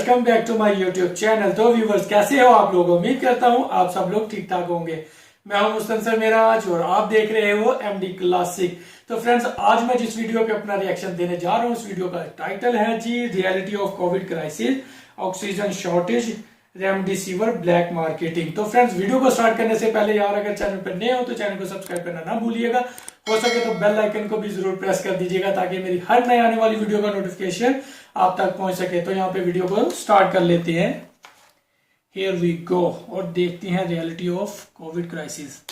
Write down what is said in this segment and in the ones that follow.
Welcome back to my YouTube channel. तो viewers, कैसे हो आप लोग? उम्मीद करता हूँ आप सब लोग ठीक ठाक होंगे। मैं हूं मुस्तनसर मेराज और आप देख रहे हो एमडी क्लासिक। तो फ्रेंड्स, आज मैं जिस वीडियो पे अपना रिएक्शन देने जा रहा हूँ उस वीडियो का टाइटल है जी reality of Covid crisis, oxygen shortage, remdesivir black marketing. तो फ्रेंड्स, वीडियो को स्टार्ट करने से पहले यार अगर चैनल पर नए हो तो चैनल को सब्सक्राइब करना ना भूलिएगा। हो सके तो बेल आइकन को भी जरूर प्रेस कर दीजिएगा ताकि मेरी हर नई आने वाली वीडियो का नोटिफिकेशन आप तक पहुंच सके। तो यहाँ पे वीडियो को स्टार्ट कर लेते हैं। हियर वी गो और देखते हैं रियलिटी ऑफ कोविड क्राइसिस।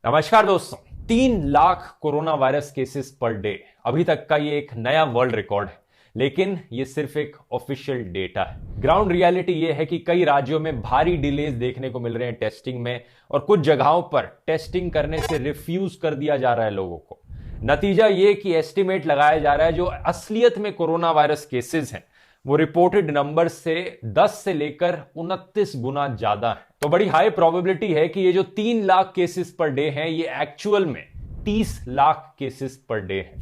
नमस्कार दोस्तों, 3 lakh corona virus cases per day अभी तक का ये एक नया वर्ल्ड रिकॉर्ड है, लेकिन ये सिर्फ एक ऑफिशियल डेटा है। ग्राउंड रियलिटी ये है कि कई राज्यों में भारी डिलेज देखने को मिल रहे हैं टेस्टिंग में, और कुछ जगहों पर टेस्टिंग करने से रिफ्यूज कर दिया जा रहा है लोगों को। नतीजा ये कि एस्टिमेट लगाया जा रहा है जो असलियत में कोरोना वायरस केसेस हैं वो रिपोर्टेड नंबर से 10 से लेकर 29 गुना ज्यादा है। तो बड़ी हाई प्रोबेबिलिटी है कि ये जो 3 लाख केसेस पर डे हैं ये एक्चुअल में 30 लाख केसेस पर डे है।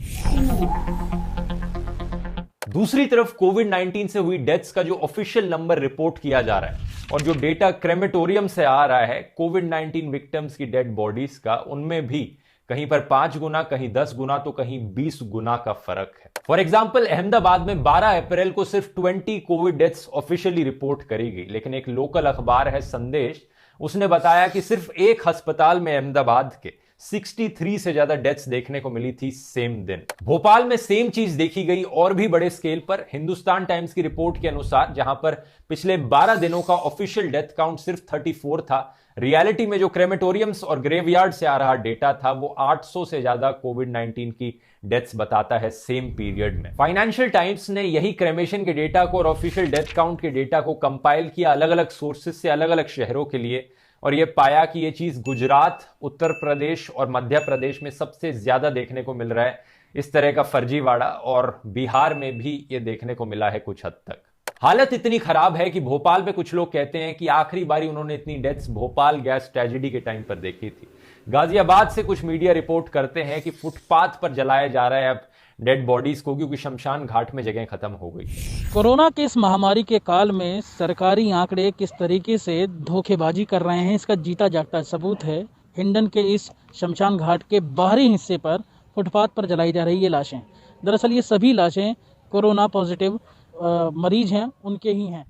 दूसरी तरफ कोविड-19 से हुई डेथ्स का जो ऑफिशियल नंबर रिपोर्ट किया जा रहा है और जो डेटा क्रेमेटोरियम से आ रहा है कोविड-19 विक्टिम्स की डेड बॉडीज का, उनमें भी कहीं पर 5 गुना, कहीं 10 गुना तो कहीं 20 गुना का फर्क है। फॉर एग्जाम्पल, अहमदाबाद में 12 अप्रैल को सिर्फ 20 कोविड डेथ्स ऑफिशियली रिपोर्ट करी गई, लेकिन एक लोकल अखबार है संदेश, उसने बताया कि सिर्फ एक अस्पताल में अहमदाबाद के 63 से ज्यादा डेथ्स देखने को मिली थी सेम दिन। भोपाल में सेम चीज देखी गई और भी बड़े स्केल पर। हिंदुस्तान टाइम्स की रिपोर्ट के अनुसार जहां पर पिछले 12 दिनों का ऑफिशियल डेथ काउंट सिर्फ 34 था, रियलिटी में जो क्रेमेटोरियम्स और ग्रेवयार्ड से आ रहा डेटा था वो 800 से ज्यादा कोविड-19 की डेथ्स बताता है सेम पीरियड में। फाइनेंशियल टाइम्स ने यही क्रेमेशन के डेटा को और ऑफिशियल डेथ काउंट के डेटा को कंपाइल किया अलग अलग सोर्सेज से अलग अलग शहरों के लिए, और यह पाया कि यह चीज गुजरात, उत्तर प्रदेश और मध्य प्रदेश में सबसे ज्यादा देखने को मिल रहा है इस तरह का फर्जीवाड़ा, और बिहार में भी यह देखने को मिला है कुछ हद तक। हालत इतनी खराब है कि भोपाल में कुछ लोग कहते हैं कि आखिरी बारी उन्होंने इतनी डेथ्स भोपाल गैस ट्रेजेडी के टाइम पर देखी थी। गाजियाबाद से कुछ मीडिया रिपोर्ट करते हैं कि फुटपाथ पर जलाया जा रहा है अब डेड बॉडीज को, क्योंकि शमशान घाट में जगह खत्म हो गई। कोरोना के इस महामारी के काल में सरकारी आंकड़े किस तरीके से धोखेबाजी कर रहे हैं इसका जीता जागता सबूत है हिंडन के इस शमशान घाट के बाहरी हिस्से पर फुटपाथ पर जलाई जा रही ये लाशें। दरअसल ये सभी लाशें कोरोना पॉजिटिव मरीज हैं, उनके ही हैं।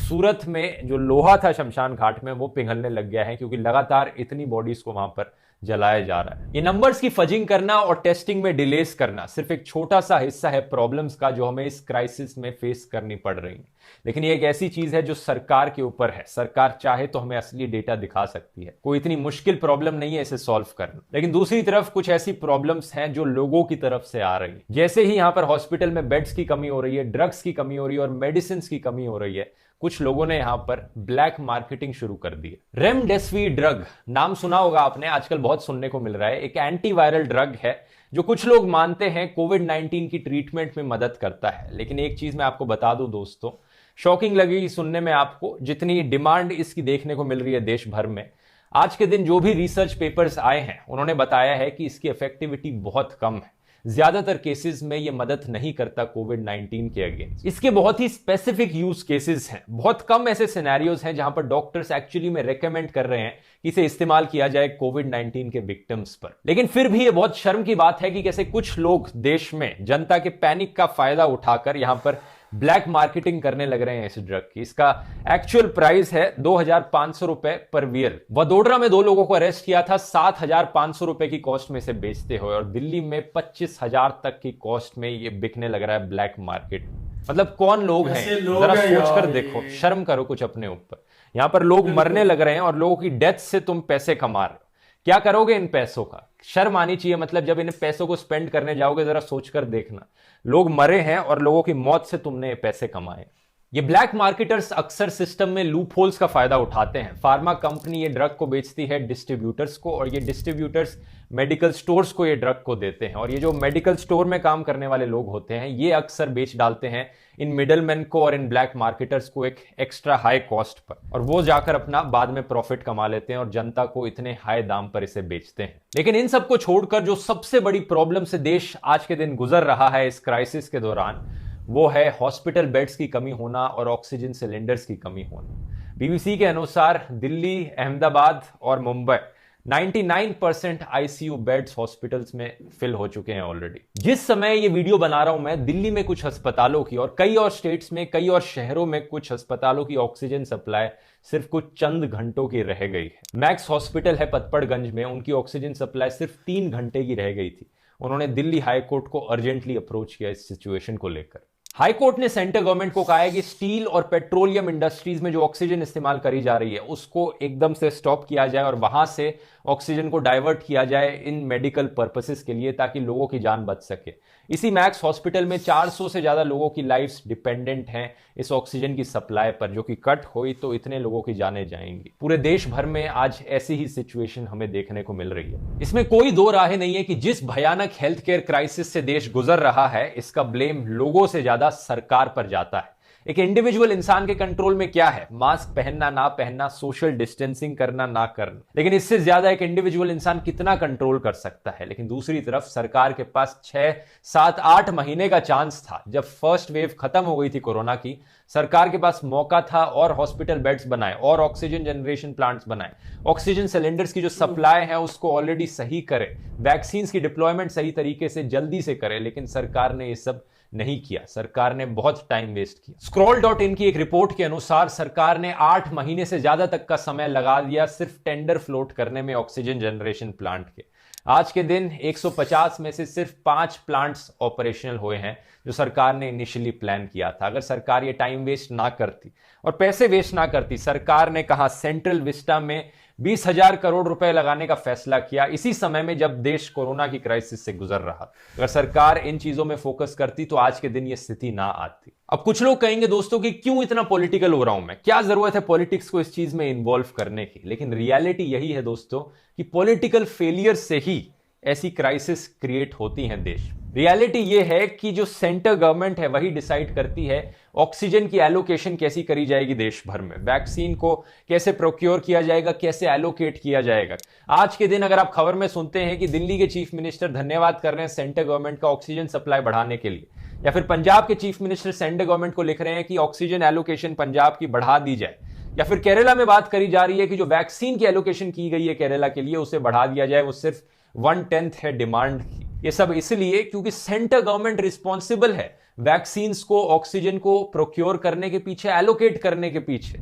सूरत में जो लोहा था शमशान घाट में वो पिघलने लग गया है, क्योंकि लगातार इतनी बॉडीज को वहां पर जलाया जा रहा है। ये नंबर्स की फजिंग करना और टेस्टिंग में डिलेस करना सिर्फ एक छोटा सा हिस्सा है प्रॉब्लम्स का जो हमें इस क्राइसिस में फेस करनी पड़ रही है, लेकिन ये एक ऐसी चीज है जो सरकार के ऊपर है। सरकार चाहे तो हमें असली डेटा दिखा सकती है, कोई इतनी मुश्किल प्रॉब्लम नहीं है इसे सॉल्व करना। लेकिन दूसरी तरफ कुछ ऐसी प्रॉब्लम्स हैं जो लोगों की तरफ से आ रही है। जैसे ही यहां पर हॉस्पिटल में बेड्स की कमी हो रही है, ड्रग्स की कमी हो रही है और मेडिसिन की कमी हो रही है, कुछ लोगों ने यहां पर ब्लैक मार्केटिंग शुरू कर दी है। रेमडेसिविर ड्रग नाम सुना होगा आपने, आजकल बहुत सुनने को मिल रहा है। एक एंटीवायरल ड्रग है जो कुछ लोग मानते हैं कोविड-19 की ट्रीटमेंट में मदद करता है। लेकिन एक चीज मैं आपको बता दूं दोस्तों, शॉकिंग लगेगी सुनने में आपको, जितनी डिमांड इसकी देखने को मिल रही है देश भर में, आज के दिन जो भी रिसर्च पेपर्स आए हैं उन्होंने बताया है कि इसकी इफेक्टिविटी बहुत कम है। ज्यादातर केसेस में यह मदद नहीं करता कोविड-19 के अगेंस्ट। इसके बहुत ही स्पेसिफिक यूज केसेस हैं, बहुत कम ऐसे सिनेरियोज हैं जहां पर डॉक्टर्स एक्चुअली में रेकमेंड कर रहे हैं कि इसे इस्तेमाल किया जाए कोविड-19 के विक्टिम्स पर। लेकिन फिर भी यह बहुत शर्म की बात है कि कैसे कुछ लोग देश में जनता के पैनिक का फायदा उठाकर यहां पर ब्लैक मार्केटिंग करने लग रहे हैं इस ड्रग की। इसका एक्चुअल प्राइस है 2,500 रुपए पर वियर। वडोदरा में 2 लोगों को अरेस्ट किया था 7,500 रुपए की कॉस्ट में इसे बेचते हुए, और दिल्ली में 25,000 तक की कॉस्ट में ये बिकने लग रहा है ब्लैक मार्केट। मतलब कौन लोग हैं, जरा सोचकर देखो, शर्म करो कुछ अपने ऊपर। यहां पर लोग मरने लग रहे हैं और लोगों की डेथ से तुम पैसे कमा रहे हो। क्या करोगे इन पैसों का? शर्म आनी चाहिए। मतलब जब इन पैसों को स्पेंड करने जाओगे जरा सोचकर देखना। लोग मरे हैं और लोगों की मौत से तुमने पैसे कमाए। ये ब्लैक मार्केटर्स अक्सर सिस्टम में लूप होल्स का फायदा उठाते हैं। फार्मा कंपनी ये ड्रग को बेचती है डिस्ट्रीब्यूटर्स को, और ये डिस्ट्रीब्यूटर्स मेडिकल स्टोर्स को ये ड्रग को देते हैं, और ये जो मेडिकल स्टोर में काम करने वाले लोग होते हैं ये अक्सर बेच डालते हैं इन मिडलमैन को और इन ब्लैक मार्केटर्स को एक एक्स्ट्रा हाई कॉस्ट पर, और वो जाकर अपना बाद में प्रॉफिट कमा लेते हैं और जनता को इतने हाई दाम पर इसे बेचते हैं। लेकिन इन सबको छोड़कर जो सबसे बड़ी प्रॉब्लम से देश आज के दिन गुजर रहा है इस क्राइसिस के दौरान, वो है हॉस्पिटल बेड्स की कमी होना और ऑक्सीजन सिलेंडर्स की कमी होना। बीबीसी के अनुसार दिल्ली, अहमदाबाद और मुंबई 99% आईसीयू बेड्स हॉस्पिटल्स में फिल हो चुके हैं ऑलरेडी। जिस समय ये वीडियो बना रहा हूं मैं, दिल्ली में कुछ अस्पतालों की और कई और स्टेट्स में, कई और शहरों में कुछ अस्पतालों की ऑक्सीजन सप्लाई सिर्फ कुछ चंद घंटों की रह गई है। मैक्स हॉस्पिटल है पतपड़गंज में, उनकी ऑक्सीजन सप्लाई सिर्फ 3 घंटे की रह गई थी। उन्होंने दिल्ली हाईकोर्ट को अर्जेंटली अप्रोच किया इस सिचुएशन को लेकर। हाईकोर्ट ने सेंट्रल गवर्नमेंट को कहा है कि स्टील और पेट्रोलियम इंडस्ट्रीज में जो ऑक्सीजन इस्तेमाल करी जा रही है उसको एकदम से स्टॉप किया जाए और वहां से ऑक्सीजन को डाइवर्ट किया जाए इन मेडिकल पर्पसेस के लिए, ताकि लोगों की जान बच सके। इसी मैक्स हॉस्पिटल में 400 से ज्यादा लोगों की लाइफ्स डिपेंडेंट हैं इस ऑक्सीजन की सप्लाई पर, जो कि कट हुई तो इतने लोगों की जानें जाएंगी। पूरे देश भर में आज ऐसी ही सिचुएशन हमें देखने को मिल रही है। इसमें कोई दो राहें नहीं है कि जिस भयानक हेल्थ केयर क्राइसिस से देश गुजर रहा है, इसका ब्लेम लोगों से ज्यादा सरकार पर जाता है। एक इंडिविजुअल इंसान के कंट्रोल में क्या है? मास्क पहनना ना पहनना, सोशल डिस्टेंसिंग करना ना करना, लेकिन इससे ज्यादा एक इंडिविजुअल इंसान कितना कंट्रोल कर सकता है। लेकिन दूसरी तरफ सरकार के पास 6, 7, 8 महीने का चांस था। जब फर्स्ट वेव खत्म हो गई थी कोरोना की, सरकार के पास मौका था और हॉस्पिटल बेड्स बनाए और ऑक्सीजन जनरेशन प्लांट्स बनाए, ऑक्सीजन सिलेंडर्स की जो सप्लाई है उसको ऑलरेडी सही करे, वैक्सीन की डिप्लॉयमेंट सही तरीके से जल्दी से करे। लेकिन सरकार ने ये सब नहीं किया। सरकार ने बहुत टाइम वेस्ट किया। Scroll.in की एक रिपोर्ट के अनुसार सरकार ने 8 महीने से ज्यादा तक का समय लगा दिया सिर्फ टेंडर फ्लोट करने में ऑक्सीजन जनरेशन प्लांट के। आज के दिन 150 में से सिर्फ 5 प्लांट्स ऑपरेशनल हुए हैं जो सरकार ने इनिशियली प्लान किया था। अगर सरकार ये टाइम वेस्ट ना करती और पैसे वेस्ट ना करती, सरकार ने कहा सेंट्रल विस्टा में 20,000 करोड़ रुपए लगाने का फैसला किया इसी समय में जब देश कोरोना की क्राइसिस से गुजर रहा। अगर सरकार इन चीजों में फोकस करती तो आज के दिन ये स्थिति ना आती। अब कुछ लोग कहेंगे दोस्तों कि क्यों इतना पॉलिटिकल हो रहा हूं मैं, क्या जरूरत है पॉलिटिक्स को इस चीज में इन्वॉल्व करने की। लेकिन रियलिटी यही है दोस्तों कि पॉलिटिकल फेलियर से ही ऐसी क्राइसिस क्रिएट होती हैं देश। रियलिटी यह है कि जो सेंटर गवर्नमेंट है वही डिसाइड करती है ऑक्सीजन की एलोकेशन कैसी करी जाएगी देश भर में, वैक्सीन को कैसे प्रोक्योर किया जाएगा, कैसे एलोकेट किया जाएगा। आज के दिन अगर आप खबर में सुनते हैं कि दिल्ली के चीफ मिनिस्टर धन्यवाद कर रहे हैं सेंटर गवर्नमेंट का ऑक्सीजन सप्लाई बढ़ाने के लिए, या फिर पंजाब के चीफ मिनिस्टर सेंटर गवर्नमेंट को लिख रहे हैं कि ऑक्सीजन एलोकेशन पंजाब की बढ़ा दी जाए, या फिर केरला में बात करी जा रही है कि जो वैक्सीन की एलोकेशन की गई है केरला के लिए उसे बढ़ा दिया जाए, वो सिर्फ 1/10 है डिमांड की। ये सब इसलिए क्योंकि सेंटर गवर्नमेंट रिस्पॉन्सिबल है वैक्सीन को, ऑक्सीजन को प्रोक्योर करने के पीछे, एलोकेट करने के पीछे।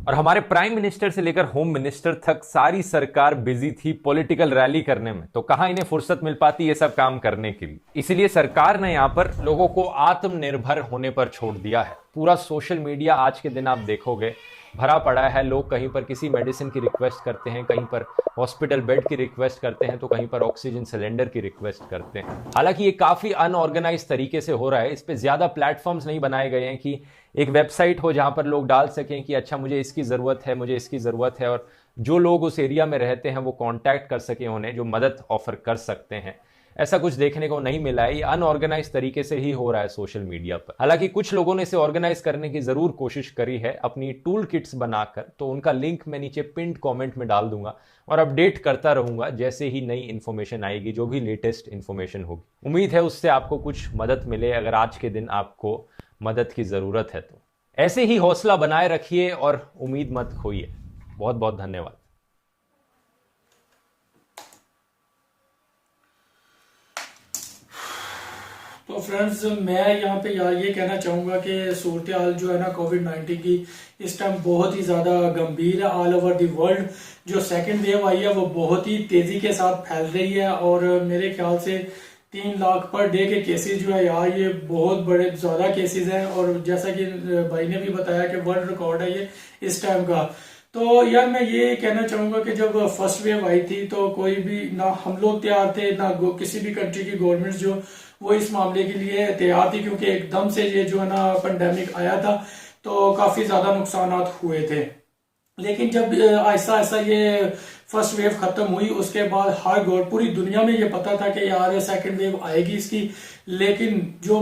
और हमारे प्राइम मिनिस्टर से लेकर होम मिनिस्टर तक सारी सरकार बिजी थी पॉलिटिकल रैली करने में, तो कहां इन्हें फुर्सत मिल पाती ये सब काम करने के लिए। इसलिए सरकार ने यहां पर लोगों को आत्मनिर्भर होने पर छोड़ दिया है। पूरा सोशल मीडिया आज के दिन आप देखोगे भरा पड़ा है। लोग कहीं पर किसी मेडिसिन की रिक्वेस्ट करते हैं, कहीं पर हॉस्पिटल बेड की रिक्वेस्ट करते हैं, तो कहीं पर ऑक्सीजन सिलेंडर की रिक्वेस्ट करते हैं। हालांकि ये काफी अनऑर्गेनाइज तरीके से हो रहा है। इस पे ज्यादा प्लेटफॉर्म्स नहीं बनाए गए हैं कि एक वेबसाइट हो जहां पर लोग डाल सकें कि अच्छा मुझे इसकी जरूरत है, मुझे इसकी जरूरत है, और जो लोग उस एरिया में रहते हैं वो कॉन्टैक्ट कर सकें उन्हें, जो मदद ऑफर कर सकते हैं। ऐसा कुछ देखने को नहीं मिला है। ये अनऑर्गेनाइज तरीके से ही हो रहा है सोशल मीडिया पर। हालांकि कुछ लोगों ने इसे ऑर्गेनाइज करने की जरूर कोशिश करी है अपनी टूल किट्स बनाकर, तो उनका लिंक मैं नीचे पिंड कमेंट में डाल दूंगा और अपडेट करता रहूंगा जैसे ही नई इन्फॉर्मेशन आएगी, जो भी लेटेस्ट इन्फॉर्मेशन होगी। उम्मीद है उससे आपको कुछ मदद मिले अगर आज के दिन आपको मदद की जरूरत है तो। ऐसे ही हौसला बनाए रखिए और उम्मीद मत खोइए। बहुत बहुत धन्यवाद। तो फ्रेंड्स, मैं यहाँ पे यार ये कहना चाहूँगा कि सूरत हाल जो है ना कोविड-19 की इस टाइम बहुत ही ज़्यादा गंभीर है। ऑल ओवर द वर्ल्ड जो सेकंड वेव आई है वो बहुत ही तेज़ी के साथ फैल रही है, और मेरे ख्याल से 3 लाख पर डे के केसेस जो है यार ये बहुत बड़े ज़्यादा केसेस हैं। और जैसा कि भाई ने भी बताया कि वर्ल्ड रिकॉर्ड है ये इस टाइम का। तो यार मैं ये कहना चाहूँगा कि जब फर्स्ट वेव आई थी तो कोई भी ना हम लोग तैयार थे, ना किसी भी कंट्री की गवर्नमेंट जो वो इस मामले के लिए तैयार थी, क्योंकि एकदम से ये जो है ना पेंडेमिक आया था तो काफी ज्यादा नुकसान हुए थे। लेकिन जब ऐसा ऐसा ये फर्स्ट वेव खत्म हुई उसके बाद पूरी दुनिया में ये पता था कि यार सेकंड वेव आएगी इसकी। लेकिन जो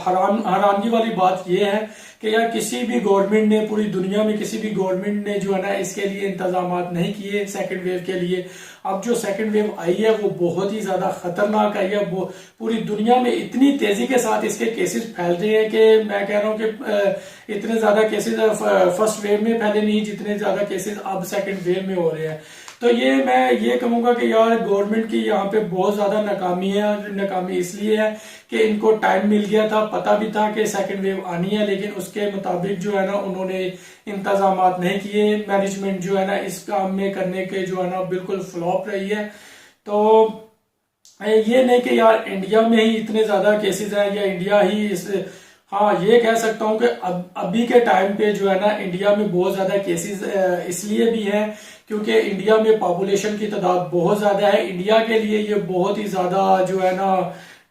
हैरानगी वाली बात ये है कि यार किसी भी गवर्नमेंट ने, पूरी दुनिया में किसी भी गवर्नमेंट ने जो है ना इसके लिए इंतजाम नहीं किए सेकंड वेव के लिए। अब जो सेकंड वेव आई है वो बहुत ही ज्यादा खतरनाक आई है। वो पूरी दुनिया में इतनी तेजी के साथ इसके केसेस फैल रहे हैं कि मैं कह रहा हूं कि इतने ज्यादा केसेस फर्स्ट वेव में फैले नहीं जितने ज्यादा केसेस अब सेकंड वेव में हो रहे हैं। तो मैं ये कहूंगा कि यार गवर्नमेंट की यहाँ पे बहुत ज्यादा नाकामी है। नाकामी इसलिए है कि इनको टाइम मिल गया था, पता भी था कि सेकंड वेव आनी है, लेकिन उसके मुताबिक जो है ना उन्होंने इंतजाम नहीं किए। मैनेजमेंट जो है ना इस काम में करने के जो है ना बिल्कुल फ्लॉप रही है। तो ये नहीं कि यार इंडिया में ही इतने ज्यादा केसेस हैं या इंडिया ही हाँ ये कह सकता हूं कि अभी के टाइम पे जो है ना इंडिया में बहुत ज्यादा केसेस इसलिए भी हैं क्योंकि इंडिया में पॉपुलेशन की तादाद बहुत ज्यादा है। इंडिया के लिए ये बहुत ही ज्यादा जो है ना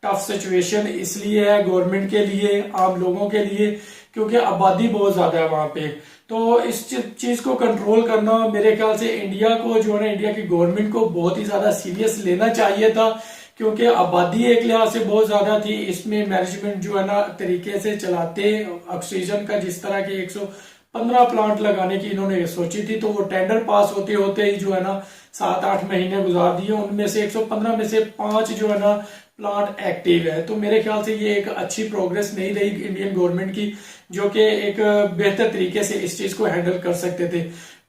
टफ सिचुएशन इसलिए है गवर्नमेंट के लिए, आम लोगों के लिए, क्योंकि आबादी बहुत ज्यादा है वहां पे। तो इस चीज को कंट्रोल करना मेरे ख्याल से इंडिया को जो है ना, इंडिया की गवर्नमेंट को बहुत ही ज्यादा सीरियस लेना चाहिए था, क्योंकि आबादी एक लिहाज से बहुत ज्यादा थी। इसमें मैनेजमेंट जो है ना तरीके से चलाते, ऑक्सीजन का जिस तरह की 115 प्लांट लगाने की इन्होंने सोची थी, तो वो टेंडर पास होते होते ही जो है ना 7-8 महीने गुजार दिए। उनमें से 115 में से 5 जो है ना प्लांट एक्टिव है। तो मेरे ख्याल से ये एक अच्छी प्रोग्रेस नहीं रही इंडियन गवर्नमेंट की, जो कि एक बेहतर तरीके से इस चीज को हैंडल कर सकते थे।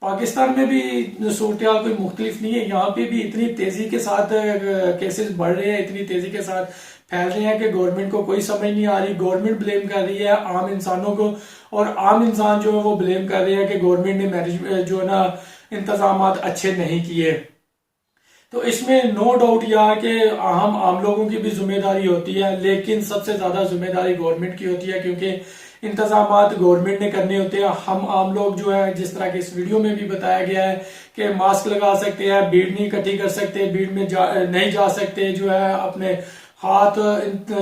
पाकिस्तान में भी सूरत हाल कोई मुख्तलिफ नहीं है, यहाँ पे भी इतनी तेजी के साथ केसेस बढ़ रहे हैं, इतनी तेजी के साथ फैल रहे हैं कि गवर्नमेंट को कोई समझ नहीं आ रही। गवर्नमेंट ब्लेम कर रही है आम इंसानों को, और आम इंसान जो है वो ब्लेम कर रहे हैं कि गवर्नमेंट ने मैनेजमेंट जो है ना इंतजाम अच्छे नहीं किए। तो इसमें नो डाउट यह है कि हम आम लोगों की भी जिम्मेदारी होती है, लेकिन सबसे ज्यादा जिम्मेदारी गवर्नमेंट की होती है, क्योंकि इंतजामात गवर्नमेंट ने करने होते हैं। हम आम लोग जो है, जिस तरह के इस वीडियो में भी बताया गया है कि मास्क लगा सकते हैं, भीड़ नहीं इकट्ठी कर सकते, भीड़ में नहीं जा सकते, जो है अपने हाथ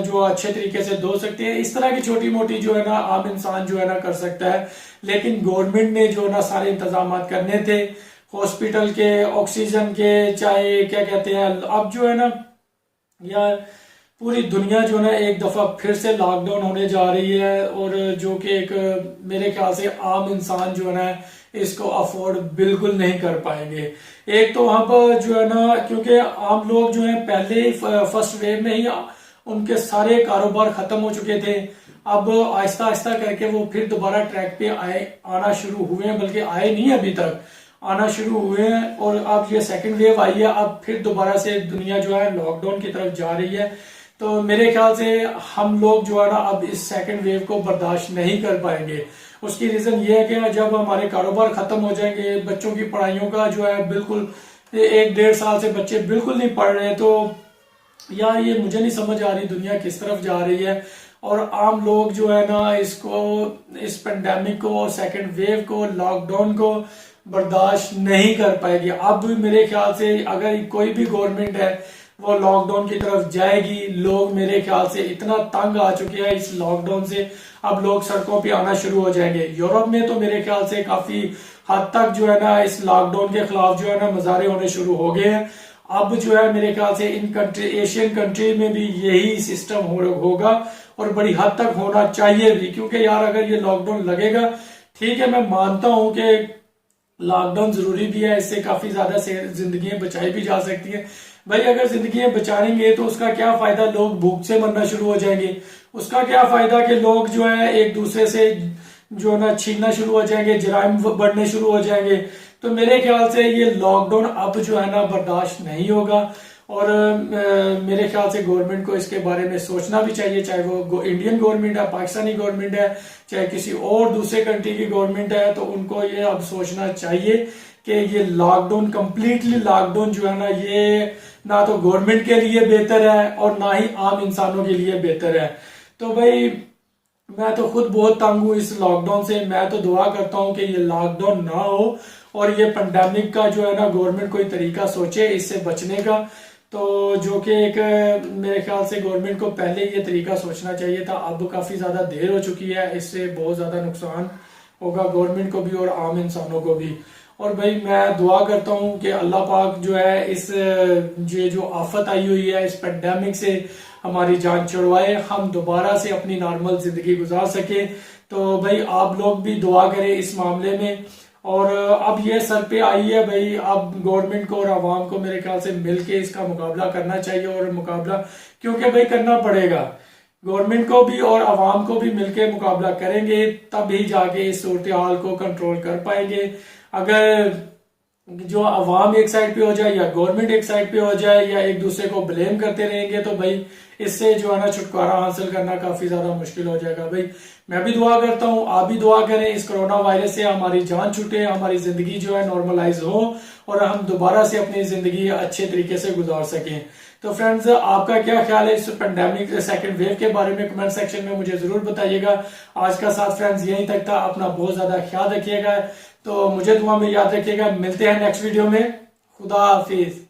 जो अच्छे तरीके से धो सकते हैं, इस तरह की छोटी मोटी जो है ना आम इंसान जो है ना कर सकता है। लेकिन गवर्नमेंट ने जो है ना सारे इंतजाम करने थे, हॉस्पिटल के, ऑक्सीजन के, चाहे क्या कहते हैं, अब जो है ना यार पूरी दुनिया जो है एक दफा फिर से लॉकडाउन होने जा रही है, और जो कि एक मेरे ख्याल से आम इंसान जो है ना इसको अफोर्ड बिल्कुल नहीं कर पाएंगे। एक तो वहां पर जो है ना, क्योंकि आम लोग जो है पहले ही फर्स्ट वेव में ही उनके सारे कारोबार खत्म हो चुके थे। अब आहिस्ता आहिस्ता करके वो फिर दोबारा ट्रैक पे आना शुरू हुए हैं, बल्कि आए नहीं अभी तक, आना शुरू हुए हैं। और अब ये सेकंड वेव आई है, अब फिर दोबारा से दुनिया जो है लॉकडाउन की तरफ जा रही है। तो मेरे ख्याल से हम लोग जो है ना अब इस सेकंड वेव को बर्दाश्त नहीं कर पाएंगे। उसकी रीजन ये है कि जब हमारे कारोबार खत्म हो जाएंगे, बच्चों की पढ़ाइयों का जो है बिल्कुल 1-1.5 साल से बच्चे बिल्कुल नहीं पढ़ रहे, तो यार ये मुझे नहीं समझ आ रही दुनिया किस तरफ जा रही है। और आम लोग जो है ना इसको, इस पेंडेमिक को, सेकंड वेव को, लॉकडाउन को बर्दाश्त नहीं कर पाएगी। अब मेरे ख्याल से अगर कोई भी गवर्नमेंट है वो लॉकडाउन की तरफ जाएगी। लोग मेरे ख्याल से इतना तंग आ चुके हैं इस लॉकडाउन से, अब लोग सड़कों पे आना शुरू हो जाएंगे। यूरोप में तो मेरे ख्याल से काफी हद तक जो है ना इस लॉकडाउन के खिलाफ जो है ना मुजाहरे होने शुरू हो गए हैं। अब जो है मेरे ख्याल से इन कंट्री, एशियन कंट्री में भी यही सिस्टम होगा, और बड़ी हद तक होना चाहिए भी, क्योंकि यार अगर ये लॉकडाउन लगेगा, ठीक है मैं मानता हूं कि लॉकडाउन जरूरी भी है, इससे काफी ज्यादा जिंदगियां बचाई भी जा सकती हैं। भाई अगर जिंदगियां बचाएंगे तो उसका क्या फायदा, लोग भूख से मरना शुरू हो जाएंगे। उसका क्या फायदा कि लोग जो है एक दूसरे से जो है ना छीनना शुरू हो जाएंगे, जराइम बढ़ने शुरू हो जाएंगे। तो मेरे ख्याल से ये लॉकडाउन अब जो है ना बर्दाश्त नहीं होगा, और मेरे ख्याल से गवर्नमेंट को इसके बारे में सोचना भी चाहिए, चाहे वो इंडियन गवर्नमेंट है, पाकिस्तानी गवर्नमेंट है, चाहे किसी और दूसरे कंट्री की गवर्नमेंट है। तो उनको ये अब सोचना चाहिए कि ये लॉकडाउन, कंप्लीटली लॉकडाउन जो है ना, ये ना तो गवर्नमेंट के लिए बेहतर है और ना ही आम इंसानों के लिए बेहतर है। तो भाई मैं तो खुद बहुत तंग हूं इस लॉकडाउन से। मैं तो दुआ करता हूं कि ये लॉकडाउन ना हो, और ये पेंडेमिक का जो है ना गवर्नमेंट कोई तरीका सोचे इससे बचने का। तो जो कि एक मेरे ख्याल से गवर्नमेंट को पहले ये तरीका सोचना चाहिए था। अब काफी ज्यादा देर हो चुकी है, इससे बहुत ज्यादा नुकसान होगा गवर्नमेंट को भी और आम इंसानों को भी। और भाई मैं दुआ करता हूँ कि अल्लाह पाक जो है इस ये जो आफत आई हुई है, इस पेंडेमिक से हमारी जान छुड़वाए, हम दोबारा से अपनी नॉर्मल जिंदगी गुजार सके। तो भाई आप लोग भी दुआ करें इस मामले में। और अब ये सर पे आई है भाई, अब गवर्नमेंट को और आवाम को मेरे ख्याल से मिलके इसका मुकाबला करना चाहिए। और मुकाबला क्योंकि भाई करना पड़ेगा, गवर्नमेंट को भी और आवाम को भी मिलके मुकाबला करेंगे तब ही जाके इस सूरत हाल को कंट्रोल कर पाएंगे। अगर जो आवाम एक साइड पे हो जाए या गवर्नमेंट एक साइड पे हो जाए या एक दूसरे को ब्लेम करते रहेंगे तो भाई इससे जो है ना छुटकारा हासिल करना काफी ज्यादा मुश्किल हो जाएगा। भाई मैं भी दुआ करता हूँ, आप भी दुआ करें इस कोरोना वायरस से हमारी जान छूटे, हमारी जिंदगी जो है नॉर्मलाइज हो और हम दोबारा से अपनी जिंदगी अच्छे तरीके से गुजार सकें। तो फ्रेंड्स, आपका क्या ख्याल है इस पेंडेमिक सेकंड वेव के बारे में कमेंट सेक्शन में मुझे जरूर बताइएगा। आज का साथ फ्रेंड्स यहीं तक था, अपना बहुत ज्यादा ख्याल रखिएगा। तो मुझे दुआ में याद रखिएगा, मिलते हैं नेक्स्ट वीडियो में। खुदा हाफिज।